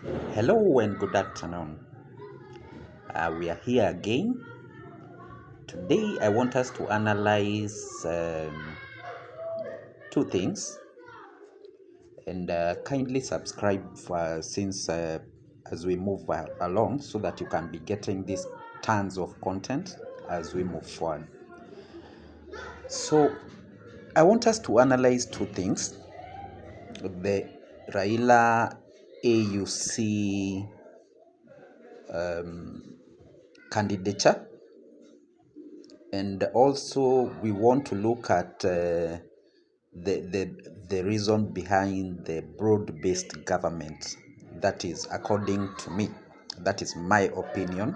Hello and good afternoon. We are here again. Today, I want us to analyze two things and kindly subscribe since as we move along so that you can be getting these tons of content as we move forward. So, I want us to analyze two things: the Raila AUC candidature, and also we want to look at the reason behind the broad-based government. That is, according to me, that is my opinion.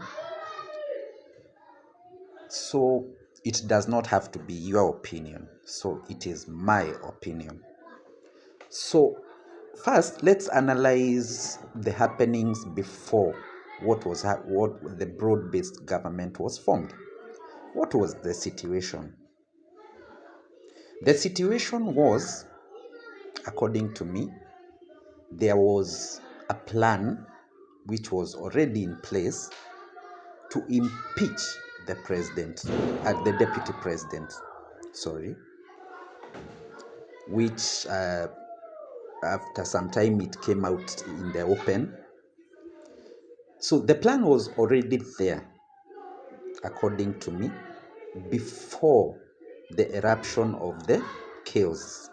So it does not have to be your opinion. So it is my opinion. So first, let's analyze the happenings before what the broad-based government was formed. What was the situation? The situation was, according to me, there was a plan which was already in place to impeach the president, the deputy president, sorry, which after some time it came out in the open. So the plan was already there, according to me, before the eruption of the chaos.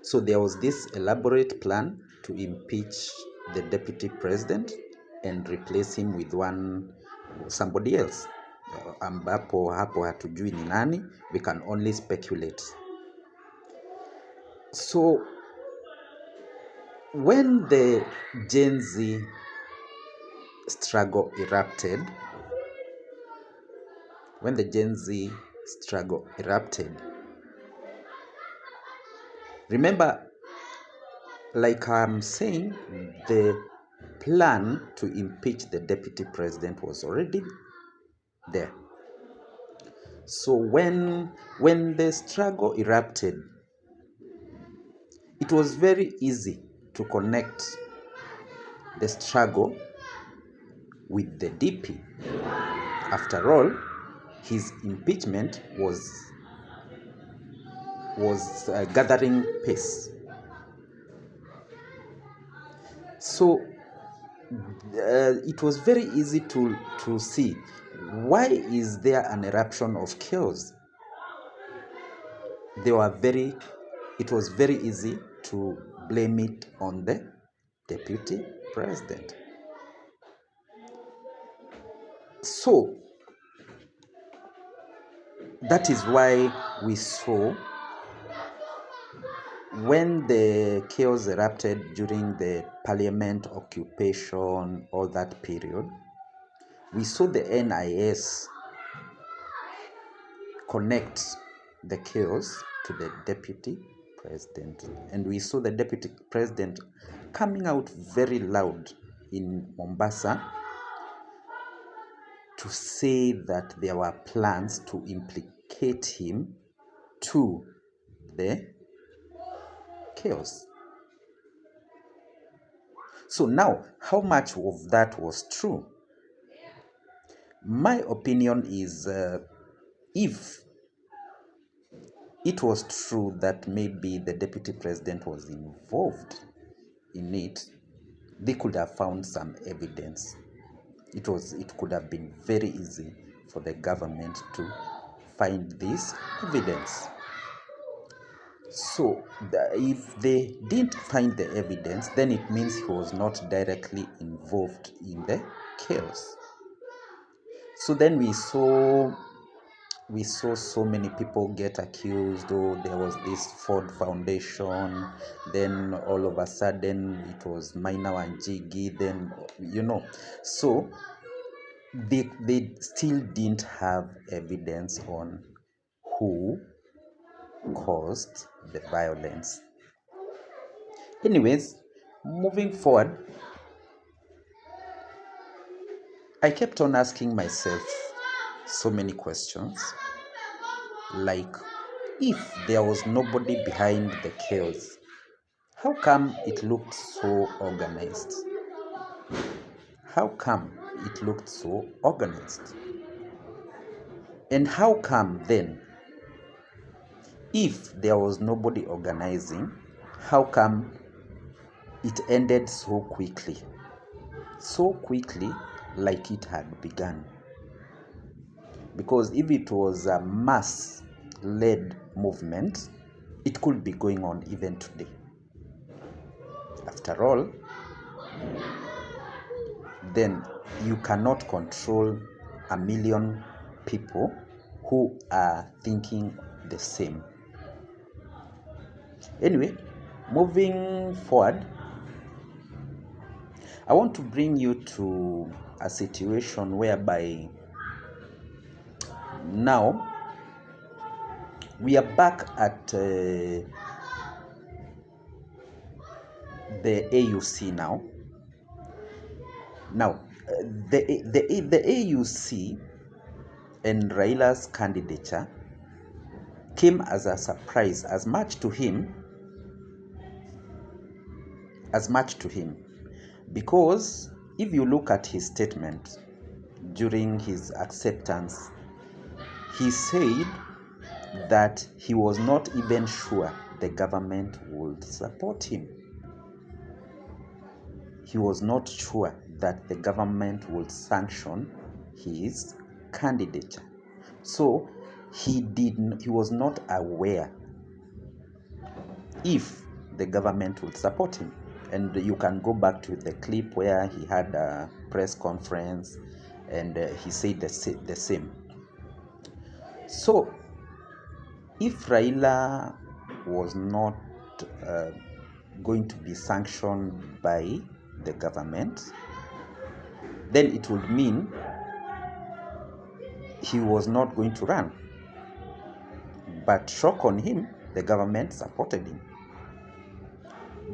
So there was this elaborate plan to impeach the deputy president and replace him with somebody else, ambapo hapo hatujui ni nani. We can only speculate. So when the Gen Z struggle erupted, remember, like I'm saying, the plan to impeach the deputy president was already there. So when the struggle erupted, it was very easy to connect the struggle with the DP. After all, his impeachment was gathering pace. So it was very easy to see, why is there an eruption of chaos? It was very easy to blame it on the deputy president. So that is why we saw, when the chaos erupted during the parliament occupation, all that period, we saw the NIS connect the chaos to the deputy president. And we saw the deputy president coming out very loud in Mombasa to say that there were plans to implicate him to the chaos. So now, how much of that was true? My opinion is, if it was true that maybe the deputy president was involved in it, they could have found some evidence. It could have been very easy for the government to find this evidence. So if they didn't find the evidence, then it means he was not directly involved in the chaos. So then we saw so many people get accused. Oh, there was this Ford Foundation, then all of a sudden it was Maina Wanjigi, then so they still didn't have evidence on who caused the violence. Anyways, moving forward, I kept on asking myself so many questions, like, if there was nobody behind the chaos, How come it looked so organized? How come it looked so organized? And how come then, if there was nobody organizing, how come it ended so quickly? So quickly, like it had begun. Because if it was a mass-led movement, it could be going on even today. After all, then you cannot control a million people who are thinking the same. Anyway, moving forward, I want to bring you to a situation whereby now we are back at the AUC now. Now, the AUC and Raila's candidature came as a surprise as much to him because if you look at his statement during his acceptance, he said that he was not even sure the government would support him. He was not sure that the government would sanction his candidature. So he was not aware if the government would support him. And you can go back to the clip where he had a press conference and he said the same. So if Raila was not going to be sanctioned by the government, then it would mean he was not going to run. But shock on him, the government supported him.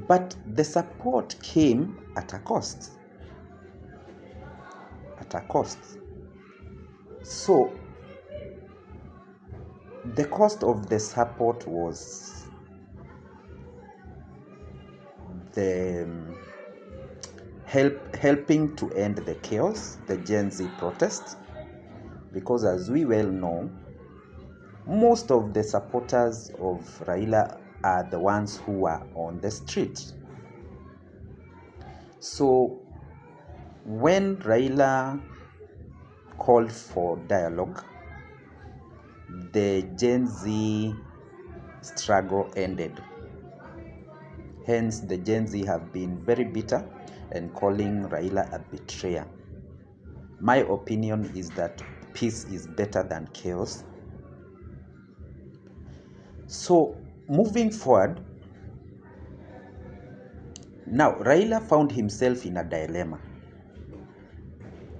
But the support came at a cost. At a cost. So the cost of the support was the helping to end the chaos, the Gen Z protest, because as we well know, most of the supporters of Raila are the ones who are on the street. So when Raila called for dialogue, the Gen Z struggle ended. Hence, the Gen Z have been very bitter and calling Raila a betrayer. My opinion is that peace is better than chaos. So, moving forward, now Raila found himself in a dilemma,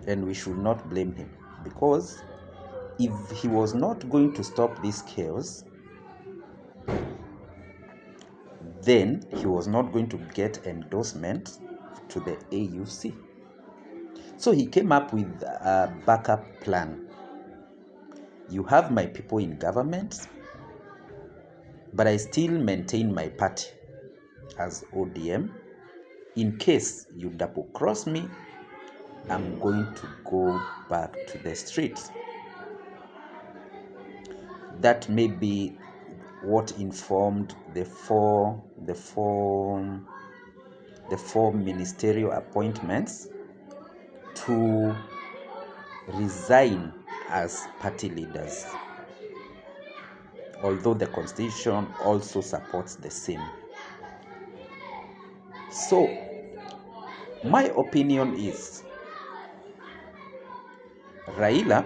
and we should not blame him, because if he was not going to stop this chaos, then he was not going to get endorsement to the AUC. So he came up with a backup plan. You have my people in government, but I still maintain my party as ODM. In case you double cross me, I'm going to go back to the streets. That may be what informed the four ministerial appointments to resign as party leaders, although the constitution also supports the same. So my opinion is Raila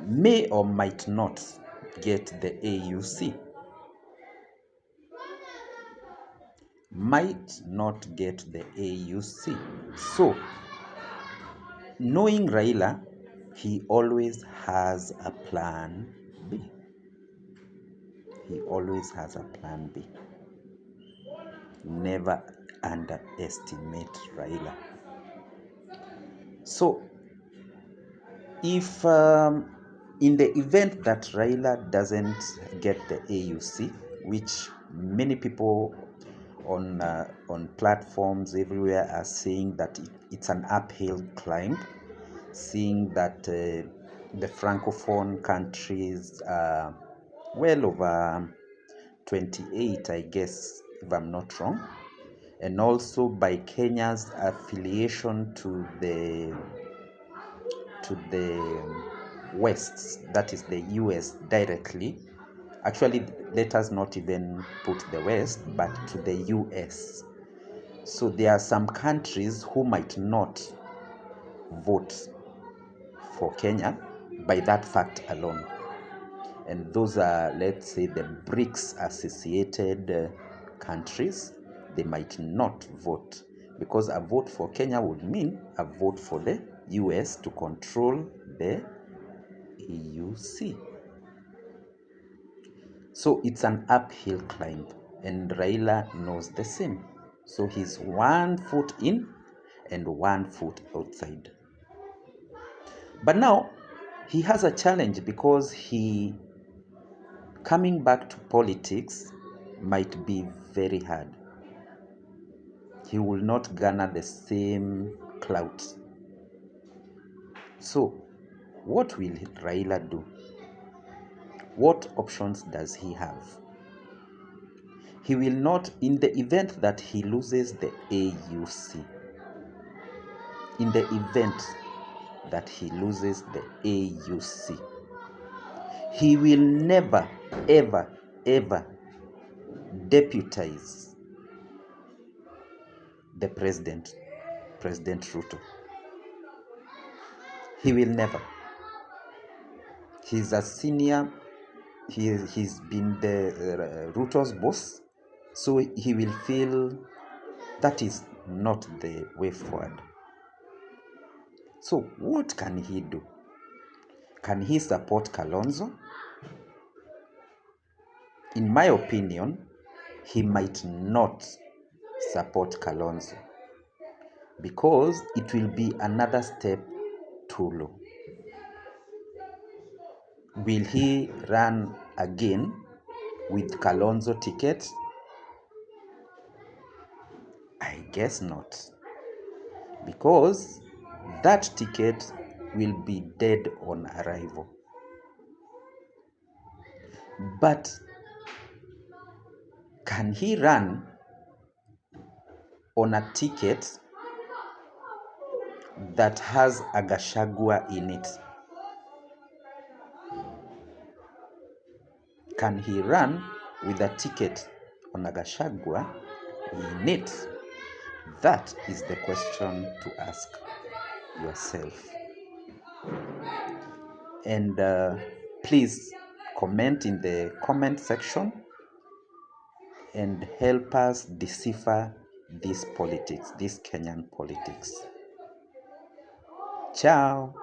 may or might not get the AUC. Might not get the AUC. So, knowing Raila, he always has a plan B. He always has a plan B. Never underestimate Raila. So, if in the event that Raila doesn't get the AUC, which many people on platforms everywhere are saying that it's an uphill climb, seeing that the francophone countries are well over 28, I guess, if I'm not wrong, and also by Kenya's affiliation to the West, that is the US directly. Actually, let us not even put the West, but to the US. So there are some countries who might not vote for Kenya by that fact alone. And those are, let's say, the BRICS associated countries. They might not vote, because a vote for Kenya would mean a vote for the US to control the EUC. So it's an uphill climb, and Raila knows the same. So he's 1 foot in and 1 foot outside. But now he has a challenge, because coming back to politics might be very hard. He will not garner the same clout. So what will Raila do? What options does he have? He will not, in the event that he loses the AUC, in the event that he loses the AUC, he will never, ever, ever deputize the president, President Ruto. He will never. He's a senior, he's been the Ruto's boss, so he will feel that is not the way forward. So what can he do? Can he support Kalonzo? In my opinion, he might not support Kalonzo, because it will be another step too low. Will he run again with Kalonzo ticket? I guess not, because that ticket will be dead on arrival. But can he run on a ticket that has a Gachagwa in it? Can he run with a ticket on a Gachagwa in it? That is the question to ask yourself. And please comment in the comment section and help us decipher this politics, this Kenyan politics. Ciao.